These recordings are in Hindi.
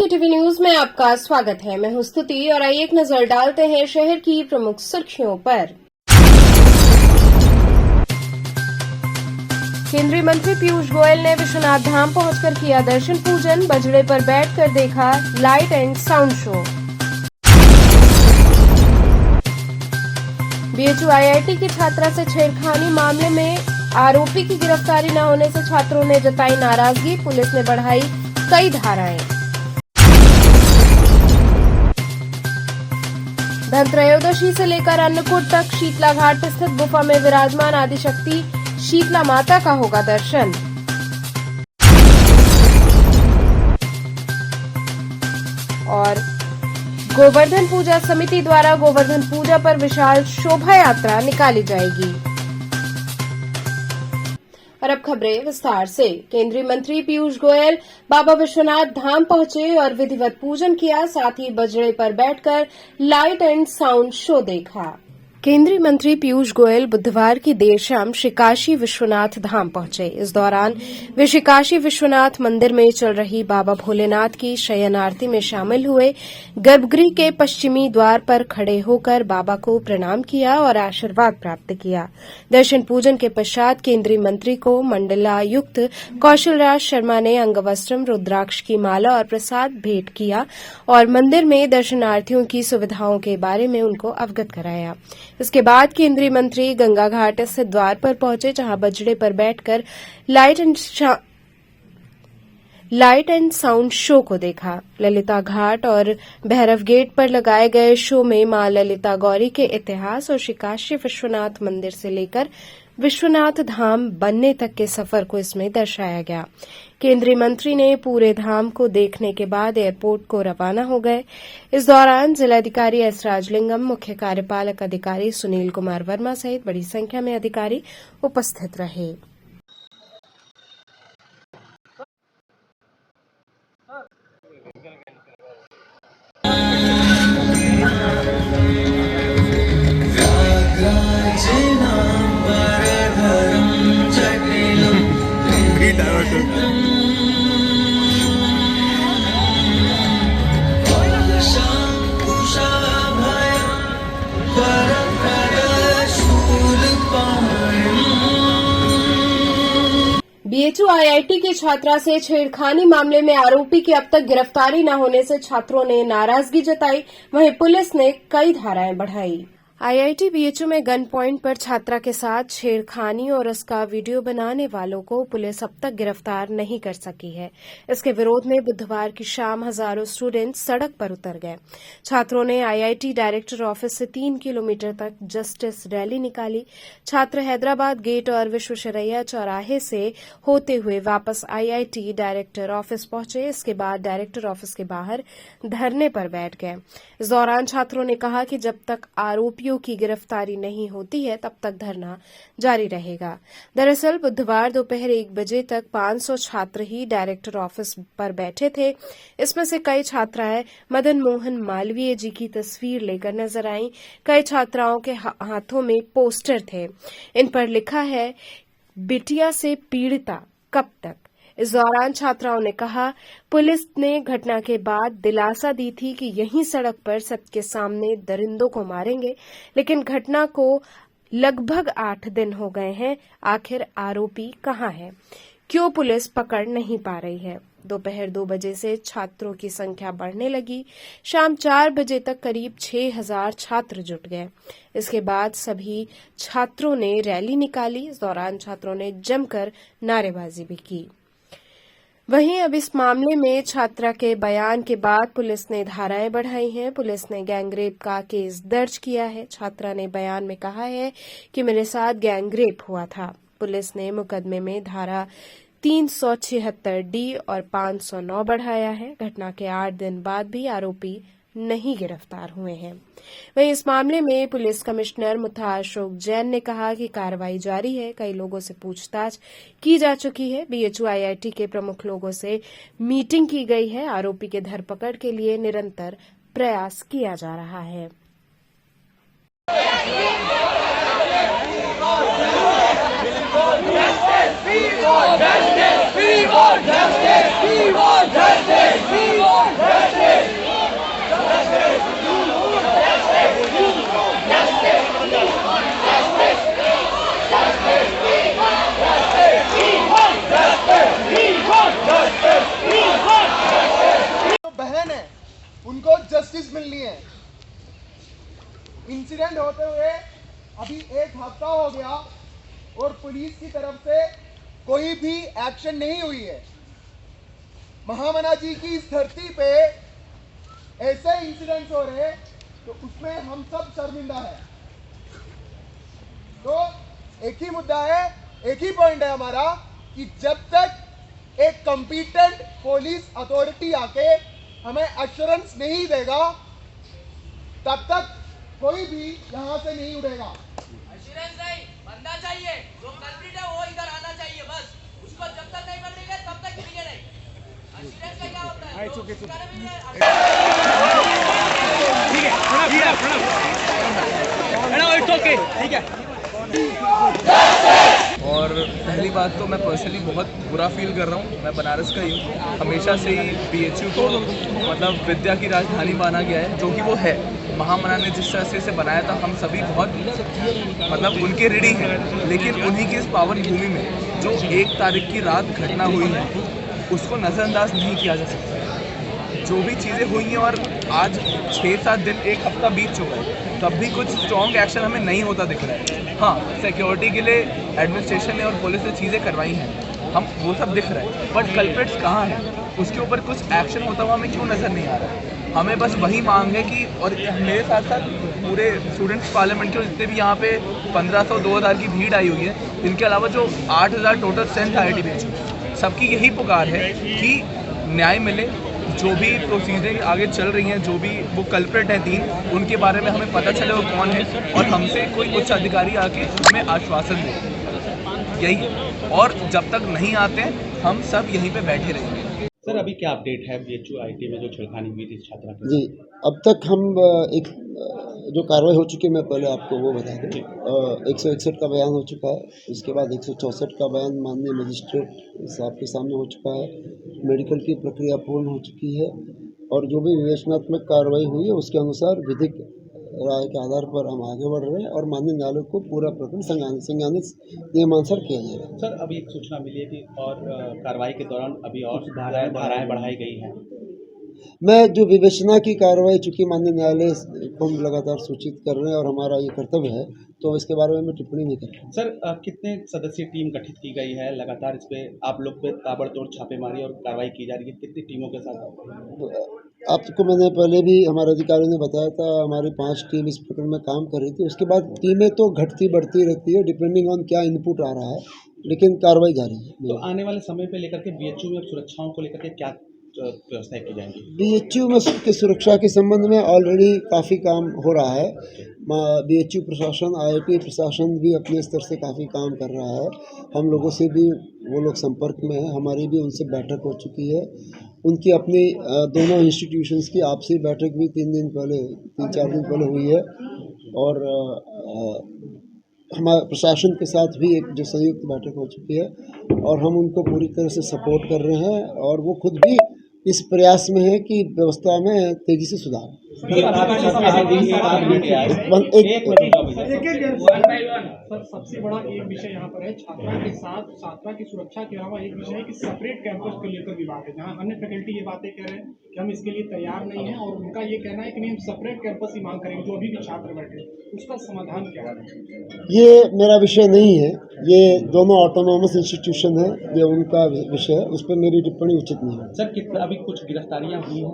के टीवी न्यूज में आपका स्वागत है। मैं हूं स्तुति और आइए एक नजर डालते हैं शहर की प्रमुख सुर्खियों पर। केंद्रीय मंत्री पीयूष गोयल ने विश्वनाथ धाम पहुंचकर किया दर्शन पूजन। बजड़े पर बैठकर देखा light and sound show. BHU IIT की छात्रा से छेड़खानी मामले में आरोपी की गिरफ्तारी न होने से छात्रों ने जताई नाराजगी। पुलिस ने बढ़ाई कई धाराएं। धनत्रयोदशी से लेकर अन्नकूट तक शीतला घाट स्थित गुफा में विराजमान आदिशक्ति शीतला माता का होगा दर्शन। और गोवर्धन पूजा समिति द्वारा गोवर्धन पूजा पर विशाल शोभा यात्रा निकाली जाएगी। और अब खबरें विस्तार से। केंद्रीय मंत्री पीयूष गोयल बाबा विश्वनाथ धाम पहुंचे और विधिवत पूजन किया। साथ ही बजड़े पर बैठकर लाइट एंड साउंड शो देखा। केंद्रीय मंत्री पीयूष गोयल बुधवार की देर शाम श्री काशी विश्वनाथ धाम पहुंचे। इस दौरान वे श्री काशी विश्वनाथ मंदिर में चल रही बाबा भोलेनाथ की शयन आरती में शामिल हुए। गर्भगृह के पश्चिमी द्वार पर खड़े होकर बाबा को प्रणाम किया और आशीर्वाद प्राप्त किया। दर्शन पूजन के पश्चात केंद्रीय मंत्री को मंडलायुक्त कौशल राज शर्मा ने अंगवस्त्रम, रुद्राक्ष की माला और प्रसाद भेंट किया और मंदिर में दर्शनार्थियों की सुविधाओं के बारे में उनको अवगत कराया। इसके बाद केंद्रीय मंत्री गंगा घाट स्थित द्वार पर पहुंचे, जहां बजड़े पर बैठकर लाइट एंड साउंड शो को देखा। ललिता घाट और भैरव गेट पर लगाए गए शो में मां ललिता गौरी के इतिहास और श्री काशी विश्वनाथ मंदिर से लेकर विश्वनाथ धाम बनने तक के सफर को इसमें दर्शाया गया। केंद्रीय मंत्री ने पूरे धाम को देखने के बाद एयरपोर्ट को रवाना हो गए। इस दौरान जिलाधिकारी एस राजलिंगम, मुख्य कार्यपालक अधिकारी सुनील कुमार वर्मा सहित बड़ी संख्या में अधिकारी उपस्थित रहे। बीएचयू आईआईटी की छात्रा से छेड़खानी मामले में आरोपी की अब तक गिरफ्तारी न होने से छात्रों ने नाराजगी जताई। वहीं पुलिस ने कई धाराएं बढ़ाई। आईआईटी बीएचयू में गन पॉइंट पर छात्रा के साथ छेड़खानी और उसका वीडियो बनाने वालों को पुलिस अब तक गिरफ्तार नहीं कर सकी है। इसके विरोध में बुधवार की शाम हजारों स्टूडेंट सड़क पर उतर गए। छात्रों ने आईआईटी डायरेक्टर ऑफिस से 3 किलोमीटर तक जस्टिस रैली निकाली। छात्र हैदराबाद गेट और विश्वेश्वरैया चौराहे से होते हुए वापस आईआईटी डायरेक्टर ऑफिस पहुंचे। इसके बाद डायरेक्टर ऑफिस के बाहर धरने पर बैठ गए। इस दौरान छात्रों ने कहा कि जब तक आरोपी की गिरफ्तारी नहीं होती है तब तक धरना जारी रहेगा। दरअसल बुधवार दोपहर 1 बजे तक 500 छात्र ही डायरेक्टर ऑफिस पर बैठे थे। इसमें से कई छात्राएं मदन मोहन मालवीय जी की तस्वीर लेकर नजर आईं। कई छात्राओं के हाथों में पोस्टर थे। इन पर लिखा है, बिटिया से पीड़िता कब तक। इस दौरान छात्राओं ने कहा, पुलिस ने घटना के बाद दिलासा दी थी कि यहीं सड़क पर सबके सामने दरिंदों को मारेंगे, लेकिन घटना को लगभग 8 दिन हो गए हैं। आखिर आरोपी कहाँ है? क्यों पुलिस पकड़ नहीं पा रही है? दोपहर 2 बजे से छात्रों की संख्या बढ़ने लगी। शाम 4 बजे तक करीब 6000 छात्र जुट गए। इसके बाद सभी छात्रों ने रैली निकाली। इस दौरान छात्रों ने जमकर नारेबाजी भी की। वहीं अब इस मामले में छात्रा के बयान के बाद पुलिस ने धाराएं बढ़ाई हैं। पुलिस ने गैंगरेप का केस दर्ज किया है। छात्रा ने बयान में कहा है कि मेरे साथ गैंगरेप हुआ था। पुलिस ने मुकदमे में धारा 376D और 509 बढ़ाया है। घटना के 8 दिन बाद भी आरोपी नहीं गिरफ्तार हुए हैं। वहीं इस मामले में पुलिस कमिश्नर मुथा अशोक जैन ने कहा कि कार्रवाई जारी है। कई लोगों से पूछताछ की जा चुकी है। बीएचयू आईआईटी के प्रमुख लोगों से मीटिंग की गई है। आरोपी के धरपकड़ के लिए निरंतर प्रयास किया जा रहा है। We want justice! We want justice! We want justice! We want justice! उनको जस्टिस मिलनी है। इंसिडेंट होते हुए अभी 1 हफ्ता हो गया और पुलिस की तरफ से कोई भी एक्शन नहीं हुई है। महामना जी की इस धरती पे ऐसे इंसिडेंट्स हो रहे तो उसमें हम सब शर्मिंदा है। तो एक ही मुद्दा है, एक ही पॉइंट है हमारा कि जब तक एक कॉम्पिटेंट पुलिस अथॉरिटी आके हमें एश्योरेंस नहीं देगा तब तक कोई भी यहां से नहीं उड़ेगा। एश्योरेंस नहीं, बंदा चाहिए, जो कल्प्रिट है वो इधर आना चाहिए बस। उसको जब तक नहीं बदलेंगे तब तक मिलेंगे नहीं। एश्योरेंस का क्या होता है? ठीक है। और पहली बात तो मैं पर्सनली बहुत बुरा फील कर रहा हूँ। मैं बनारस का ही हूँ, हमेशा से ही बीएचयू को मतलब विद्या की राजधानी माना गया है, जो कि वो है। महामना ने जिस तरह से बनाया था हम सभी बहुत मतलब उनके ऋणी हैं, लेकिन उन्हीं की इस पावन भूमि में जो 1 तारीख की रात घटना हुई है उसको नज़रअंदाज नहीं किया जा सकता। जो भी चीज़ें हुई हैं और आज 6-7 दिन 1 हफ्ता बीत चुका है, तब भी कुछ स्ट्रॉन्ग एक्शन हमें नहीं होता दिख रहा है। हाँ, सिक्योरिटी के लिए एडमिनिस्ट्रेशन ने और पुलिस ने चीज़ें करवाई हैं, हम वो सब दिख रहा है, बट कल्प्रिट्स कहाँ हैं? उसके ऊपर कुछ एक्शन होता हुआ हमें क्यों नज़र नहीं आ रहा है? हमें बस वही मांग है कि, और मेरे साथ साथ पूरे स्टूडेंट्स पार्लियामेंट के जितने भी यहाँ पे 1500-2000 की भीड़ आई हुई है, इनके अलावा जो 8000 टोटल स्ट्रेंथ IIT में, सबकी यही पुकार है कि न्याय मिले। जो भी प्रोसीजर आगे चल रही हैं, जो भी वो कल्प्रिट हैं 3, उनके बारे में हमें पता चले वो कौन है और हमसे कोई उच्च अधिकारी आके हमें आश्वासन दे, यही है। और जब तक नहीं आते हैं हम सब यहीं पे बैठे रहेंगे। सर अभी क्या अपडेट है BHU IIT में जो छेड़खानी हुई थी छात्रा के? जी, अब तक हम एक जो कार्रवाई हो चुकी है मैं पहले आपको वो बता दूँ। 161 का बयान हो चुका है, उसके बाद 164 का बयान माननीय मजिस्ट्रेट साहब के सामने हो चुका है। मेडिकल की प्रक्रिया पूर्ण हो चुकी है और जो भी विवेचनात्मक कार्रवाई हुई है उसके अनुसार विधिक राय के आधार पर हम आगे बढ़ रहे हैं और माननीय न्यायालय को पूरा प्रकरण संज्ञानित नियमानुसार किया जाएगा। सर अभी एक सूचना मिली है कि और कार्रवाई के दौरान अभी और धाराएं बढ़ाई गई हैं। मैं जो विवेचना की कार्रवाई, चूँकि माननीय न्यायालय को हम लगातार सूचित कर रहे हैं और हमारा ये कर्तव्य है, तो इसके बारे में मैं टिप्पणी नहीं कर रहा। सर कितने सदस्यीय टीम गठित की गई है? लगातार इस पे आप लोग पे ताबड़तोड़ छापेमारी और कार्रवाई की जा रही है, कितनी टीमों के साथ? आपको मैंने पहले भी हमारे अधिकारियों ने बताया था, हमारी 5 टीम इस प्रकरण में काम कर रही थी। उसके बाद टीमें तो घटती बढ़ती रहती है डिपेंडिंग ऑन क्या इनपुट आ रहा है, लेकिन कार्रवाई जारी है। तो आने वाले समय पे लेकर के BHU में सुरक्षाओं को लेकर के क्या व्यवस्थाएं की जाएंगी? BHU में की सुरक्षा के संबंध में ऑलरेडी काफ़ी काम हो रहा है। BHU प्रशासन, IIT प्रशासन भी अपने स्तर से काफ़ी काम कर रहा है। हम लोगों से भी वो लोग संपर्क में हैं, हमारी भी उनसे बैठक हो चुकी है। उनकी अपनी दोनों इंस्टीट्यूशंस की आपसी बैठक भी 3-4 दिन पहले हुई है और हमारे प्रशासन के साथ भी एक जो संयुक्त बैठक हो चुकी है और हम उनको पूरी तरह से सपोर्ट कर रहे हैं और वो खुद भी इस प्रयास में है कि व्यवस्था में तेजी से सुधार। सबसे बड़ा एक विषय यहाँ पर है छात्रा के साथ छात्रा की सुरक्षा के अलावा एक विषय है कि सेपरेट कैंपस को लेकर विवाद है, जहाँ अन्य फैकल्टी ये बातें कह रहे हैं कि हम इसके लिए तैयार नहीं हैं और उनका ये कहना है कि नहीं हम सेपरेट कैंपस ही मांग करेंगे। जो अभी भी छात्र बैठे, उसका समाधान क्या है? ये मेरा विषय नहीं है, ये दोनों ऑटोनॉमस इंस्टीट्यूशन है, ये उनका विषय है, उस पर मेरी टिप्पणी उचित नहीं है। सर कितना अभी कुछ गिरफ्तारियां हुई हैं?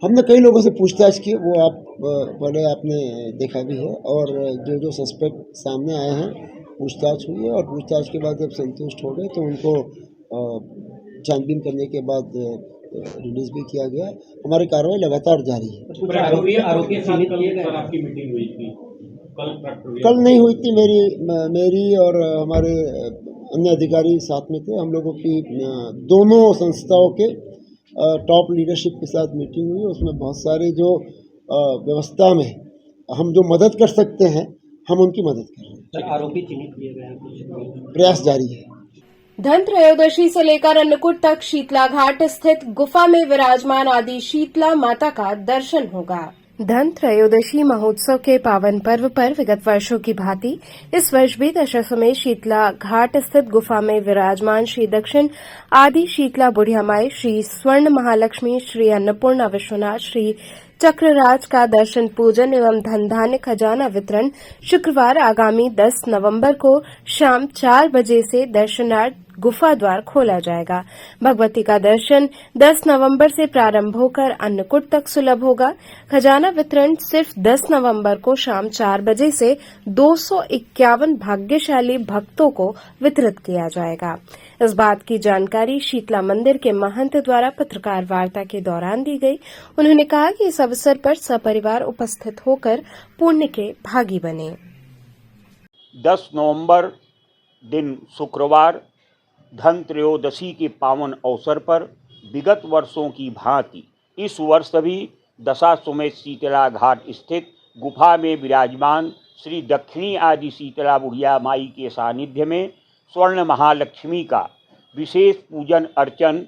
हमने कई लोगों से पूछताछ की, वो आप पहले आपने देखा भी है, और जो सस्पेक्ट सामने आए हैं पूछताछ हुई है और पूछताछ के बाद जब संतुष्ट हो गए तो उनको छानबीन करने के बाद रिलीज भी किया गया। हमारी कार्रवाई लगातार जारी है। आपकी मीटिंग हुई थी कल नहीं हुई थी, मेरी और हमारे अन्य अधिकारी साथ में थे। हम लोगों की दोनों संस्थाओं के टॉप लीडरशिप के साथ मीटिंग हुई। उसमें बहुत सारे जो व्यवस्था में हम जो मदद कर सकते हैं हम उनकी मदद कर रहे हैं। आरोपी चिन्हित किए गए हैं, प्रयास जारी है। धन त्रयोदशी से लेकर अन्नकूट तक शीतला घाट स्थित गुफा में विराजमान आदि शीतला माता का दर्शन होगा। धन त्रयोदशी महोत्सव के पावन पर्व पर विगत वर्षों की भांति इस वर्ष भी दशाश्वमेध शीतला घाट स्थित गुफा में विराजमान श्री दक्षिण आदि शीतला बुढ़िया माई, श्री स्वर्ण महालक्ष्मी, श्री अन्नपूर्णा विश्वनाथ, श्री चक्रराज का दर्शन पूजन एवं धन धान्य खजाना वितरण शुक्रवार आगामी 10 नवंबर को शाम 4 बजे से दर्शनार्थ गुफा द्वार खोला जाएगा। भगवती का दर्शन 10 नवंबर से प्रारंभ होकर अन्नकूट तक सुलभ होगा। खजाना वितरण सिर्फ 10 नवंबर को शाम 4 बजे से 251 भाग्यशाली भक्तों को वितरित किया जाएगा। इस बात की जानकारी शीतला मंदिर के महंत द्वारा पत्रकार वार्ता के दौरान दी गई। उन्होंने कहा कि इस अवसर पर सपरिवार उपस्थित होकर पुण्य के भागी बने। 10 नवंबर दिन शुक्रवार धन त्रयोदशी के पावन अवसर पर विगत वर्षों की भांति इस वर्ष भी दशाश्वमेध शीतला घाट स्थित गुफा में विराजमान श्री दक्षिणी आदि शीतला बुढ़िया माई के सानिध्य में स्वर्ण महालक्ष्मी का विशेष पूजन अर्चन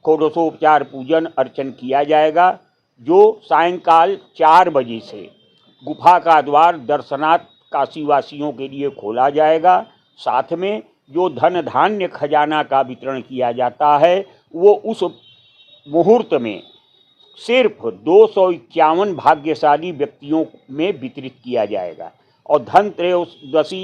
षोडशोपचार पूजन अर्चन किया जाएगा, जो सायंकाल 4 बजे से गुफा का द्वार दर्शनार्थ काशीवासियों के लिए खोला जाएगा। साथ में जो धन धान्य खजाना का वितरण किया जाता है वो उस मुहूर्त में सिर्फ 251 भाग्यशाली व्यक्तियों में वितरित किया जाएगा और धन त्रयोदशी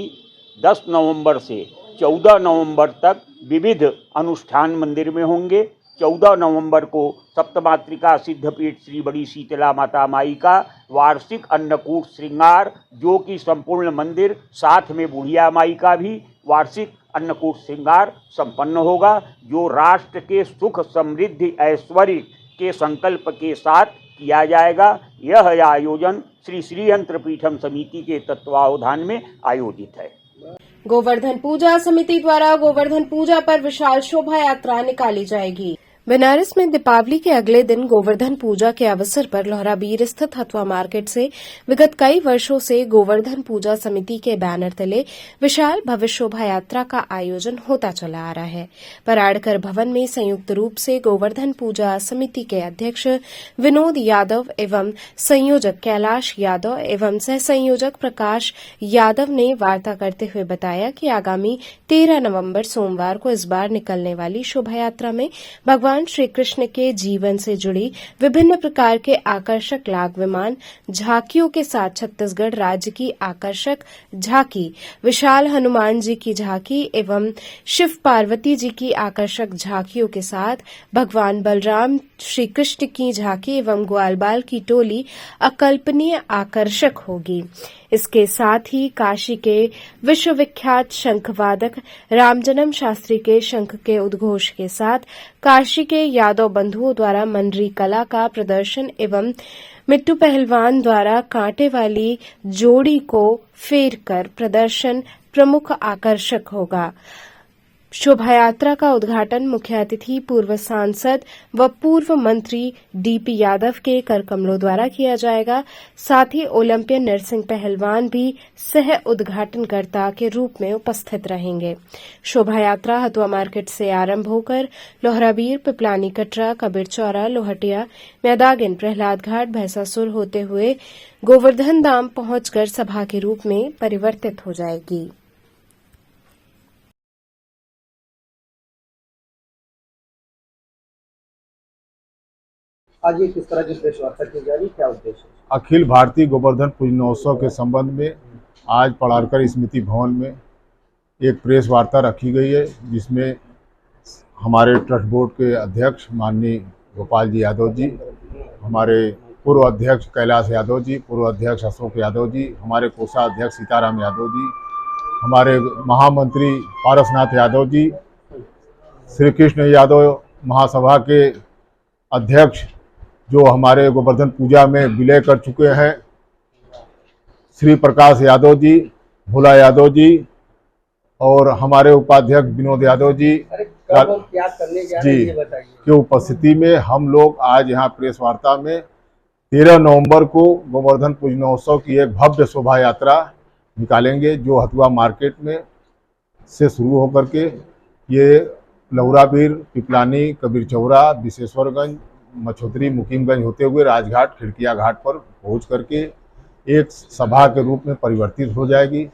10 नवंबर से 14 नवंबर तक विविध अनुष्ठान मंदिर में होंगे। 14 नवंबर को सप्तमातृका सिद्धपीठ श्री बड़ी शीतला माता माई का वार्षिक अन्नकूट श्रृंगार, जो कि संपूर्ण मंदिर, साथ में बुढ़िया माई का भी वार्षिक अन्नकूट श्रृंगार संपन्न होगा, जो राष्ट्र के सुख समृद्धि ऐश्वर्य के संकल्प के साथ किया जाएगा। यह आयोजन श्री श्री यंत्र पीठम समिति के तत्वावधान में आयोजित है। गोवर्धन पूजा समिति द्वारा गोवर्धन पूजा पर विशाल शोभा यात्रा निकाली जाएगी। बनारस में दीपावली के अगले दिन गोवर्धन पूजा के अवसर पर लोहराबीर स्थित हथुआ मार्केट से विगत कई वर्षों से गोवर्धन पूजा समिति के बैनर तले विशाल भव्य शोभा यात्रा का आयोजन होता चला आ रहा है। पराड़कर भवन में संयुक्त रूप से गोवर्धन पूजा समिति के अध्यक्ष विनोद यादव एवं संयोजक कैलाश यादव एवं सह संयोजक प्रकाश यादव ने वार्ता करते हुए बताया कि आगामी 13 नवंबर सोमवार को इस बार निकलने वाली शोभा यात्रा में भगवान श्री कृष्ण के जीवन से जुड़ी विभिन्न प्रकार के आकर्षक लाग विमान झांकियों के साथ छत्तीसगढ़ राज्य की आकर्षक झांकी, विशाल हनुमान जी की झांकी एवं शिव पार्वती जी की आकर्षक झांकियों के साथ भगवान बलराम श्री कृष्ण की झांकी एवं ग्वालबाल की टोली अकल्पनीय आकर्षक होगी। इसके साथ ही काशी के विश्वविख्यात शंखवादक रामजन्म शास्त्री के शंख के उद्घोष के साथ काशी के यादव बंधुओं द्वारा मंडरी कला का प्रदर्शन एवं मिट्टू पहलवान द्वारा कांटे वाली जोड़ी को फेर कर प्रदर्शन प्रमुख आकर्षक होगा। शोभा यात्रा का उद्घाटन मुख्य अतिथि पूर्व सांसद व पूर्व मंत्री डीपी यादव के करकमलों द्वारा किया जाएगा। साथ ही ओलंपियन नरसिंह पहलवान भी सह उद्घाटनकर्ता के रूप में उपस्थित रहेंगे। शोभा यात्रा हथुआ मार्केट से आरंभ होकर लोहराबीर, पिपलानी, कटरा, कबीरचौरा, लोहटिया, मैदागिन, प्रहलाद घाट, भैंसासुर होते हुए गोवर्धन धाम पहुंचकर सभा के रूप में परिवर्तित हो जाएगी। आज ये किस तरह की प्रेस वार्ता की जा रही, क्या उद्देश्य है? अखिल भारतीय गोवर्धन पूजनोत्सव के संबंध में आज पड़ाड़कर स्मृति भवन में एक प्रेस वार्ता रखी गई है, जिसमें हमारे ट्रस्ट बोर्ड के अध्यक्ष माननीय गोपाल जी यादव जी, हमारे पूर्व अध्यक्ष कैलाश यादव जी, पूर्व अध्यक्ष अशोक यादव जी, हमारे कोषाध्यक्ष सीताराम यादव जी, हमारे महामंत्री पारसनाथ यादव जी, श्री कृष्ण यादव महासभा के अध्यक्ष जो हमारे गोवर्धन पूजा में विलय कर चुके हैं, श्री प्रकाश यादव जी, भोला यादव जी और हमारे उपाध्यक्ष विनोद यादव जी की उपस्थिति में हम लोग आज यहाँ प्रेस वार्ता में 13 नवंबर को गोवर्धन पूजनोत्सव की एक भव्य शोभा यात्रा निकालेंगे, जो हथुआ मार्केट में से शुरू होकर के ये लौराबीर, पिपलानी, कबीरचौरा, विशेश्वरगंज, मछोतरी मुकीमगंज होते हुए राजघाट खिड़किया घाट पर पहुंच करके एक सभा के रूप में परिवर्तित हो जाएगी,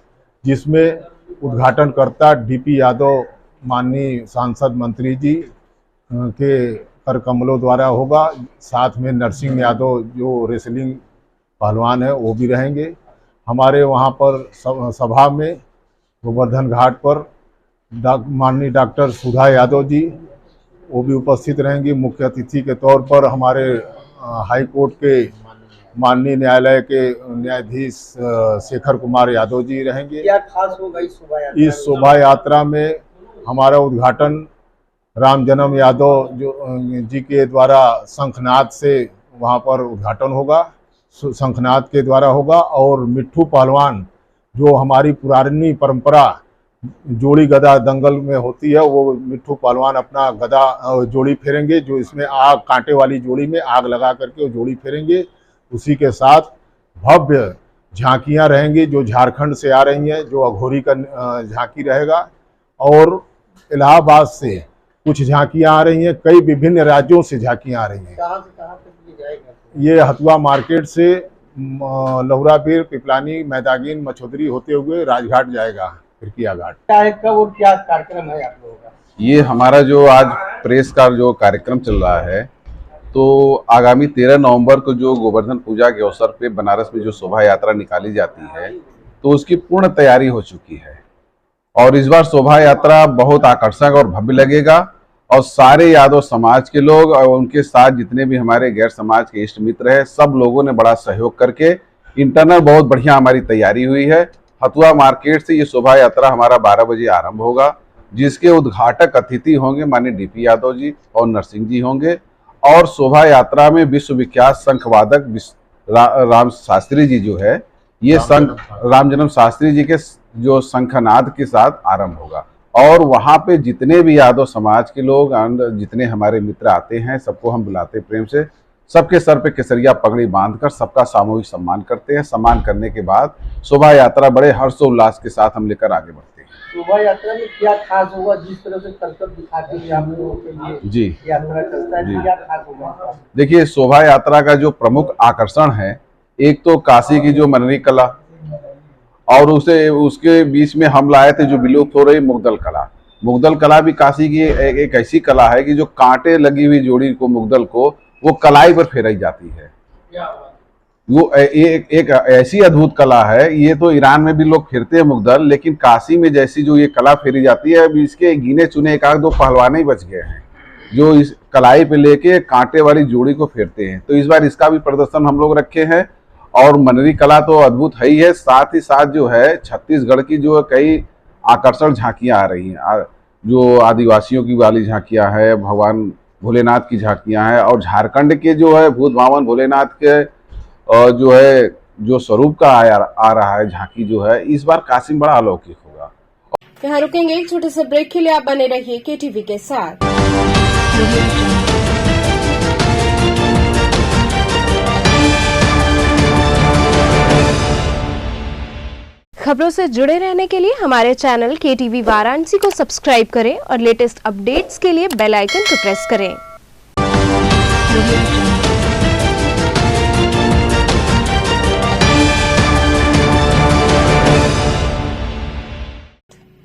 जिसमें उद्घाटनकर्ता डीपी यादव माननीय सांसद मंत्री जी के कर कमलों द्वारा होगा। साथ में नरसिंह यादव जो रेसलिंग पहलवान है वो भी रहेंगे। हमारे वहाँ पर सभा में गोवर्धन घाट पर माननीय डॉक्टर सुधा यादव जी वो भी उपस्थित रहेंगी। मुख्य अतिथि के तौर पर हमारे हाई कोर्ट के माननीय न्यायालय के न्यायाधीश शेखर कुमार यादव जी रहेंगे। क्या खास होगा इस शोभा यात्रा? इस शोभा यात्रा में हमारा उद्घाटन राम जन्म यादव जी के द्वारा शंखनाद से वहाँ पर उद्घाटन होगा, शंखनाद के द्वारा होगा। और मिट्ठू पहलवान जो हमारी पुरानी परंपरा जोड़ी गदा दंगल में होती है, वो मिट्ठू पहलवान अपना गदा जोड़ी फेरेंगे, जो इसमें आग कांटे वाली जोड़ी में आग लगा करके वो जोड़ी फेरेंगे। उसी के साथ भव्य झांकियां रहेंगी जो झारखंड से आ रही हैं, जो अघोरी का झांकी रहेगा। और इलाहाबाद से कुछ झांकियां आ रही हैं, कई विभिन्न राज्यों से झांकियां आ रही हैं। कहाँ से कहाँ तक ये जाएगा? ये हथुआ मार्केट से लहुरापीर, पिपलानी, मैदागिन, मछोदरी होते हुए राजघाट जाएगा, खिड़किया घाट। क्या है कब और क्या कार्यक्रम है आप लोगों का? ये हमारा जो आज प्रेस का जो कार्यक्रम चल रहा है, तो आगामी 13 नवंबर को जो गोवर्धन पूजा के अवसर पे बनारस में जो शोभा यात्रा निकाली जाती है, तो उसकी पूर्ण तैयारी हो चुकी है। और इस बार शोभा यात्रा बहुत आकर्षक और भव्य लगेगा और सारे यादव समाज के लोग और उनके साथ जितने भी हमारे गैर समाज के इष्ट मित्र हैं, सब लोगों ने बड़ा सहयोग करके इंटरनल बहुत बढ़िया हमारी तैयारी हुई है। हथुआ मार्केट से ये शोभा यात्रा हमारा 12 बजे आरंभ होगा, जिसके उद्घाटक अतिथि होंगे माननीय डीपी यादव जी और नरसिंह जी होंगे। और शोभा यात्रा में विश्वविख्यात शंखवादक राम शास्त्री जी जो है, ये राम जन्म शास्त्री जी के जो शंखनाद के साथ आरंभ होगा। और वहाँ पे जितने भी यादव समाज के लोग जितने हमारे मित्र आते हैं, सबको हम बुलाते प्रेम से, सबके सर पे केसरिया पगड़ी बांधकर सबका सामूहिक सम्मान करते हैं। सम्मान करने के बाद शोभा यात्रा बड़े हर्षोल्लास के साथ हम लेकर आगे बढ़ते हैं। शोभा यात्रा में क्या खास होगा? जिस तरह से करतब दिखाते हैं आप लोगों के लिए जी यात्रा चलता है, जी। क्या खास होगा? देखिए, शोभा यात्रा का जो प्रमुख आकर्षण है, एक तो काशी की जो मनरी कला, और उसके बीच में हम लाए थे जो विलुप्त हो रही मुगदल कला। मुगदल कला भी काशी की एक ऐसी कला है कि जो कांटे लगी हुई जोड़ी को, मुगदल को, वो कलाई पर फेराई जाती है। वो एक ऐसी अद्भुत कला है। ये तो ईरान में भी लोग फेरते हैं मुगदल, लेकिन काशी में जैसी जो ये कला फेरी जाती है, अभी इसके गिने चुने एक आध दो पहलवान ही बच गए हैं जो इस कलाई पे लेके कांटे वाली जोड़ी को फेरते हैं। तो इस बार इसका भी प्रदर्शन हम लोग रखे हैं। और मनरी कला तो अद्भुत है ही है, साथ ही साथ जो है छत्तीसगढ़ की जो कई आकर्षण झांकियां आ रही हैं, जो आदिवासियों की वाली झांकियां है, भगवान भोलेनाथ की झांकियां हैं, और झारखंड के जो है भूत भावन भोलेनाथ के जो है जो स्वरूप का आ रहा है झांकी जो है, इस बार काशी में बड़ा अलौकिक होगा। यहाँ रुकेंगे एक छोटे से ब्रेक के लिए। आप बने रहिए केटीवी के साथ। खबरों से जुड़े रहने के लिए हमारे चैनल केटीवी वाराणसी को सब्सक्राइब करें और लेटेस्ट अपडेट्स के लिए बेल आइकन को प्रेस करें।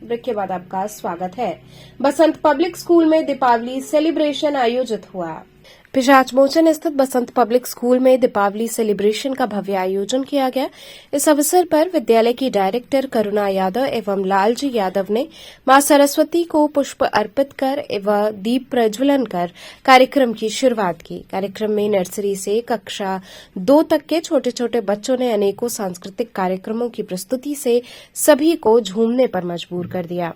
ब्रेक के बाद आपका स्वागत है। बसंत पब्लिक स्कूल में दीपावली सेलिब्रेशन आयोजित हुआ। पिशाच मोचन स्थित बसंत पब्लिक स्कूल में दीपावली सेलिब्रेशन का भव्य आयोजन किया गया। इस अवसर पर विद्यालय की डायरेक्टर करुणा यादव एवं लालजी यादव ने मां सरस्वती को पुष्प अर्पित कर एवं दीप प्रज्वलन कर कार्यक्रम की शुरुआत की। कार्यक्रम में नर्सरी से कक्षा 2 तक के छोटे छोटे बच्चों ने अनेकों सांस्कृतिक कार्यक्रमों की प्रस्तुति से सभी को झूमने पर मजबूर कर दिया।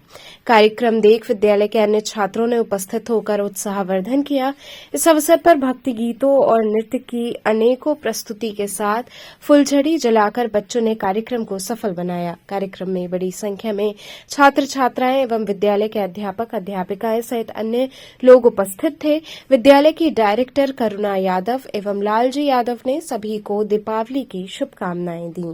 कार्यक्रम देख विद्यालय के अन्य छात्रों ने उपस्थित होकर उत्साहवर्धन किया। इस अवसर पर भक्ति गीतों और नृत्य की अनेकों प्रस्तुति के साथ फुलझड़ी जलाकर बच्चों ने कार्यक्रम को सफल बनाया। कार्यक्रम में बड़ी संख्या में छात्र छात्राएं एवं विद्यालय के अध्यापक अध्यापिकाएं सहित अन्य लोग उपस्थित थे। विद्यालय की डायरेक्टर करुणा यादव एवं लालजी यादव ने सभी को दीपावली की शुभकामनाएं दी।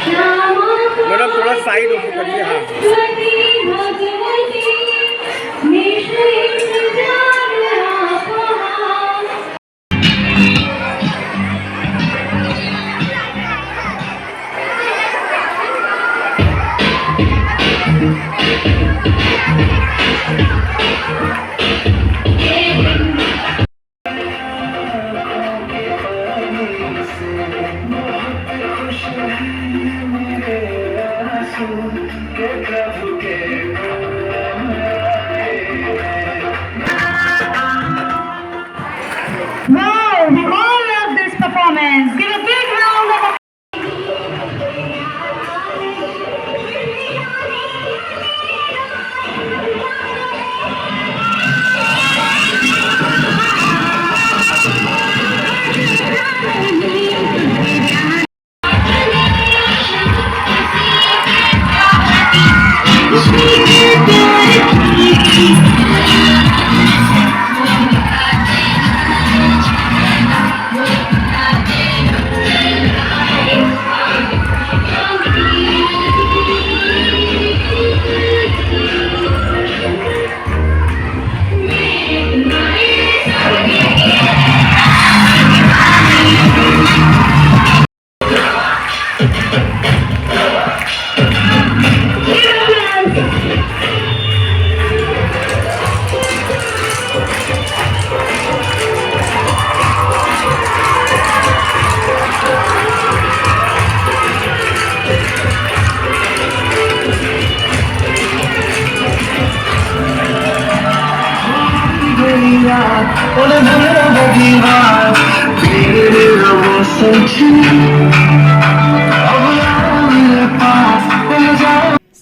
श्याम साइड होकर करिए। हाँ Wow, we all love this performance. Give a big round of applause.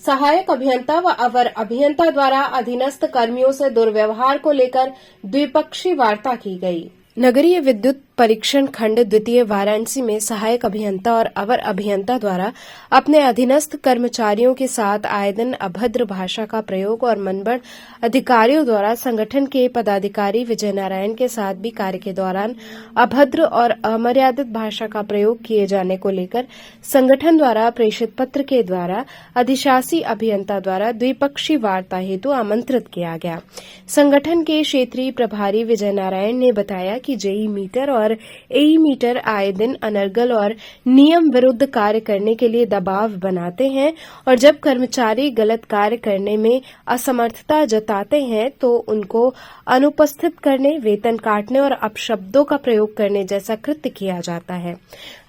सहायक अभियंता व अवर अभियंता द्वारा अधीनस्थ कर्मियों से दुर्व्यवहार को लेकर द्विपक्षीय वार्ता की गई। नगरीय विद्युत परीक्षण खंड द्वितीय वाराणसी में सहायक अभियंता और अवर अभियंता द्वारा अपने अधीनस्थ कर्मचारियों के साथ आए दिन अभद्र भाषा का प्रयोग और मनबड़ अधिकारियों द्वारा संगठन के पदाधिकारी विजय नारायण के साथ भी कार्य के दौरान अभद्र और अमर्यादित भाषा का प्रयोग किए जाने को लेकर संगठन द्वारा प्रेषित पत्र के द्वारा अधिशासी अभियंता द्वारा द्विपक्षीय वार्ता हेतु आमंत्रित किया गया। संगठन के क्षेत्रीय प्रभारी विजय नारायण ने बताया कि जेई मीटर और एई मीटर आए दिन अनर्गल और नियम विरुद्ध कार्य करने के लिए दबाव बनाते हैं और जब कर्मचारी गलत कार्य करने में असमर्थता जताते हैं तो उनको अनुपस्थित करने, वेतन काटने और अपशब्दों का प्रयोग करने जैसा कृत्य किया जाता है।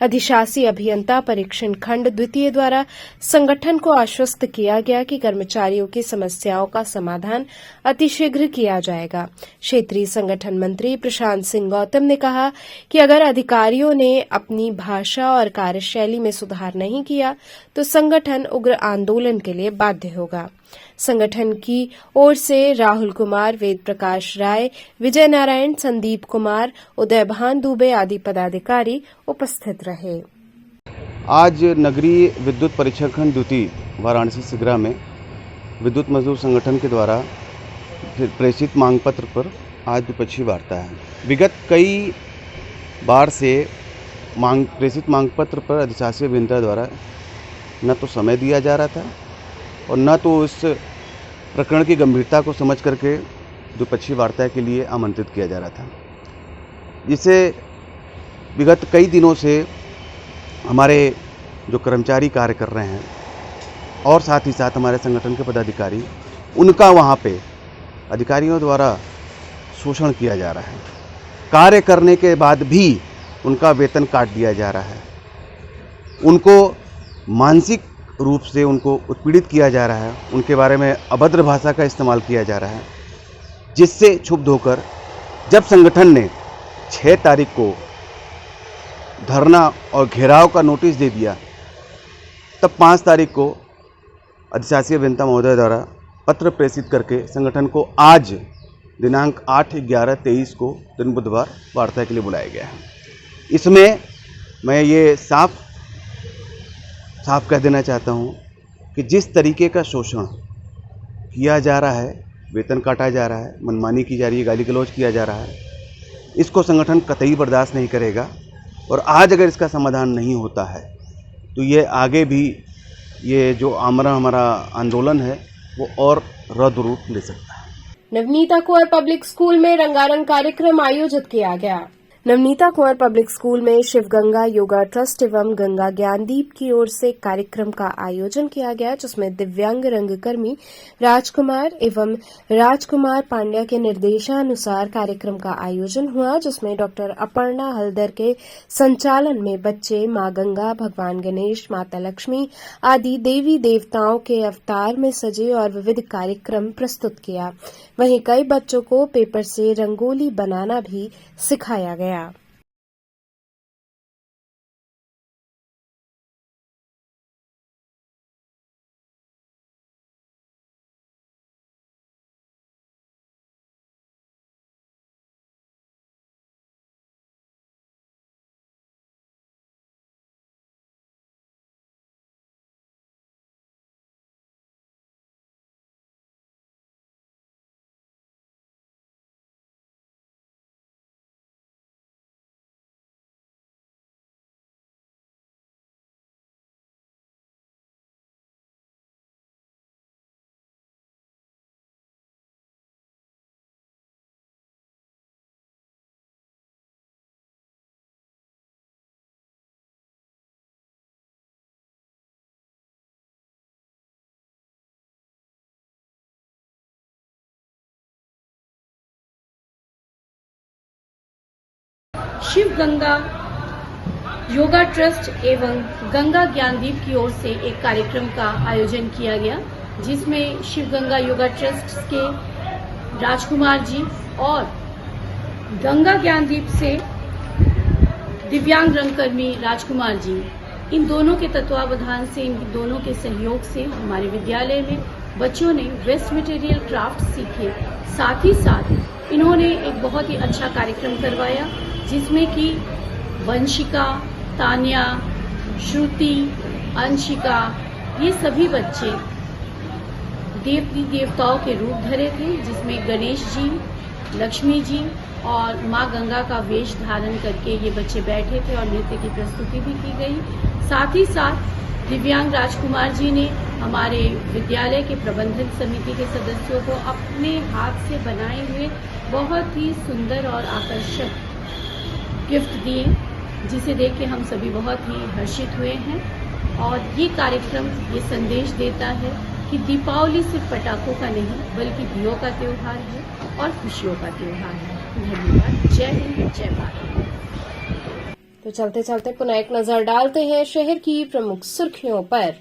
अधिशासी अभियंता परीक्षण खंड द्वितीय द्वारा संगठन को आश्वस्त किया गया कि कर्मचारियों की समस्याओं का समाधान अतिशीघ्र किया जाएगा। क्षेत्रीय संगठन मंत्री प्रशांत सिंह गौतम ने कहा कि अगर अधिकारियों ने अपनी भाषा और कार्यशैली में सुधार नहीं किया तो संगठन उग्र आंदोलन के लिए बाध्य होगा। संगठन की ओर से राहुल कुमार, वेद प्रकाश राय, विजय नारायण, संदीप कुमार, उदयभान दुबे आदि पदाधिकारी उपस्थित रहे। आज नगरीय विद्युत परीक्षण खंड द्वितीय वाराणसी सिगरा में विद्युत मजदूर संगठन के द्वारा प्रेषित मांग पत्र पर आज द्विपक्षीय वार्ता है। विगत कई बार से प्रेषित मांग पत्र पर अधिशासी अभियंता द्वारा न तो समय दिया जा रहा था और न तो इस प्रकरण की गंभीरता को समझ करके द्विपक्षीय वार्ता के लिए आमंत्रित किया जा रहा था, जिसे विगत कई दिनों से हमारे जो कर्मचारी कार्य कर रहे हैं और साथ ही साथ हमारे संगठन के पदाधिकारी, उनका वहाँ पे अधिकारियों द्वारा शोषण किया जा रहा है। कार्य करने के बाद भी उनका वेतन काट दिया जा रहा है, उनको मानसिक रूप से उनको उत्पीड़ित किया जा रहा है, उनके बारे में अभद्र भाषा का इस्तेमाल किया जा रहा है, जिससे क्षुब्ध होकर जब संगठन ने 6 तारीख को धरना और घेराव का नोटिस दे दिया, तब 5 तारीख को अधिशासी अभियंता महोदय द्वारा पत्र प्रेषित करके संगठन को आज दिनांक 8/11/23 को दिन बुधवार वार्ता के लिए बुलाया गया है। इसमें मैं ये साफ कह देना चाहता हूँ कि जिस तरीके का शोषण किया जा रहा है, वेतन काटा जा रहा है, मनमानी की जा रही है, गाली गलौज किया जा रहा है, इसको संगठन कतई बर्दाश्त नहीं करेगा। और आज अगर इसका समाधान नहीं होता है तो ये आगे भी ये जो आमरण हमारा आंदोलन है वो और रौद्र रूप ले सकता है। नवनीता कुंवर पब्लिक स्कूल में रंगारंग कार्यक्रम आयोजित किया गया। नवनीता कुंवर पब्लिक स्कूल में शिव गंगा योगा ट्रस्ट एवं गंगा ज्ञानदीप की ओर से कार्यक्रम का आयोजन किया गया, जिसमें दिव्यांग रंगकर्मी राजकुमार एवं राजकुमार पांड्या के निर्देशानुसार कार्यक्रम का आयोजन हुआ, जिसमें डॉक्टर अपर्णा हल्दर के संचालन में बच्चे मां गंगा, भगवान गणेश, माता लक्ष्मी आदि देवी देवताओं के अवतार में सजे और विविध कार्यक्रम प्रस्तुत किया। वहीं कई बच्चों को पेपर से रंगोली बनाना भी सिखाया गया। शिव गंगा योगा ट्रस्ट एवं गंगा ज्ञानदीप की ओर से एक कार्यक्रम का आयोजन किया गया, जिसमें शिव गंगा योगा ट्रस्ट के राजकुमार जी और गंगा ज्ञानदीप से दिव्यांग रंगकर्मी राजकुमार जी, इन दोनों के तत्वावधान से, इन दोनों के सहयोग से हमारे विद्यालय में बच्चों ने वेस्ट मटेरियल क्राफ्ट सीखे। साथ ही साथ इन्होंने एक बहुत ही अच्छा कार्यक्रम करवाया, जिसमें कि वंशिका, तान्या, श्रुति, अंशिका, ये सभी बच्चे देवी देवताओं के रूप धरे थे, जिसमें गणेश जी, लक्ष्मी जी और माँ गंगा का वेश धारण करके ये बच्चे बैठे थे और नृत्य की प्रस्तुति भी की गई। साथ ही साथ दिव्यांग राजकुमार जी ने हमारे विद्यालय के प्रबंधन समिति के सदस्यों को अपने हाथ से बनाए हुए बहुत ही सुंदर और आकर्षक गिफ्ट दिए, जिसे देख के हम सभी बहुत ही हर्षित हुए हैं। और ये कार्यक्रम ये संदेश देता है कि दीपावली सिर्फ पटाखों का नहीं बल्कि दियों का त्योहार है और खुशियों का त्योहार है। धन्यवाद। जय हिंद, जय भारत। तो चलते चलते पुनः एक नजर डालते हैं शहर की प्रमुख सुर्खियों पर।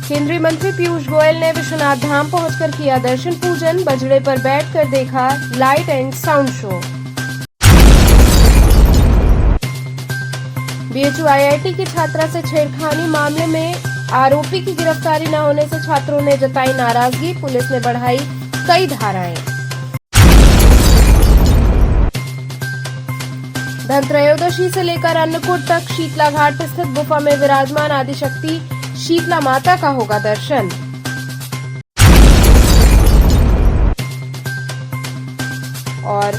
केंद्रीय मंत्री पीयूष गोयल ने विश्वनाथ धाम पहुंचकर किया दर्शन पूजन, बजड़े पर बैठकर देखा light and sound show. BHU IIT की छात्रा से छेड़खानी मामले में आरोपी की गिरफ्तारी न होने से छात्रों ने जताई नाराजगी, पुलिस ने बढ़ाई कई धाराएं। धनत्रयोदशी से लेकर अन्नकूट तक शीतला घाट स्थित गुफा में विराजमान आदिशक्ति शीतला माता का होगा दर्शन। और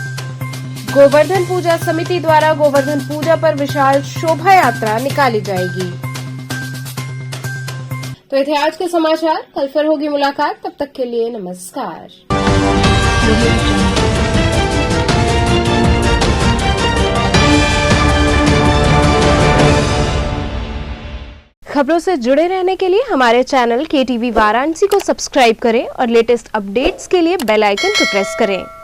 गोवर्धन पूजा समिति द्वारा गोवर्धन पूजा पर विशाल शोभा यात्रा निकाली जाएगी। तो ये थे आज के समाचार। कल फिर होगी मुलाकात, तब तक के लिए नमस्कार। खबरों से जुड़े रहने के लिए हमारे चैनल KTV वाराणसी को सब्सक्राइब करें और लेटेस्ट अपडेट्स के लिए बेल आइकन को प्रेस करें।